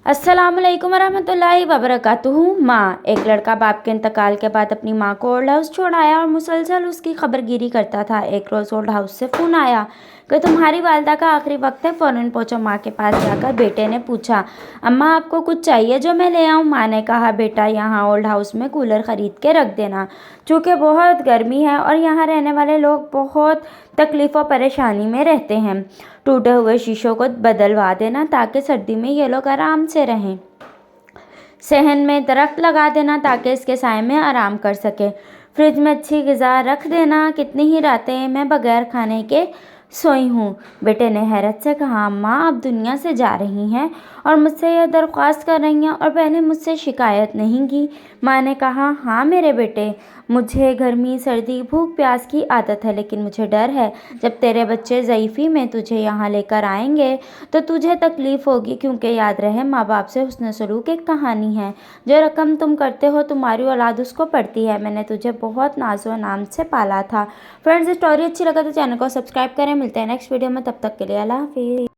अस्सलामुअलैकुम वरहमतुल्लाहि वबरकातुहू। माँ। एक लड़का बाप के इंतकाल के बाद अपनी माँ को ओल्ड हाउस छोड़ आया और मुसलसल उसकी खबरगिरी करता था। एक रोज़ ओल्ड हाउस से फ़ोन आया कि तुम्हारी वालदा का आखिरी वक्त है, फ़ौरन पहुँचो। माँ के पास जाकर बेटे ने पूछा, अम्मा आपको कुछ चाहिए जो मैं ले आऊँ? माँ ने कहा, बेटा यहाँ ओल्ड हाउस में कूलर ख़रीद के रख देना, चूँकि बहुत गर्मी है और यहाँ रहने वाले लोग बहुत तकलीफ़ और परेशानी में रहते हैं। टूटे हुए शीशों को बदलवा देना ताकि सर्दी में ये लोग आराम से रहें। सहन में दरख्त लगा देना ताकि इसके साए में आराम कर सके। फ्रिज में अच्छी ग़िज़ा रख देना। कितनी ही रातें मैं बगैर खाने के सोई हूँ। बेटे ने हैरत से कहा, अम्मा आप दुनिया से जा रही हैं और मुझसे यह दरख्वास्त कर रही हैं और पहले मुझसे शिकायत नहीं की। माँ ने कहा, हाँ मेरे बेटे, मुझे गर्मी सर्दी भूख प्यास की आदत है, लेकिन मुझे डर है जब तेरे बच्चे ज़ईफ़ी में तुझे यहाँ लेकर आएंगे तो तुझे तकलीफ़ होगी, क्योंकि याद रहे माँ बाप से हुस्न सलूक एक कहानी है। जो रकम तुम करते हो तुम्हारी औलाद उसको पड़ती है। मैंने तुझे बहुत नाज़ो नाम से पाला था। फ्रेंड्स, स्टोरी अच्छी लगा तो चैनल को सब्सक्राइब करें। मिलते हैं नेक्स्ट वीडियो में, तब तक के लिए अल्लाह हाफिज़।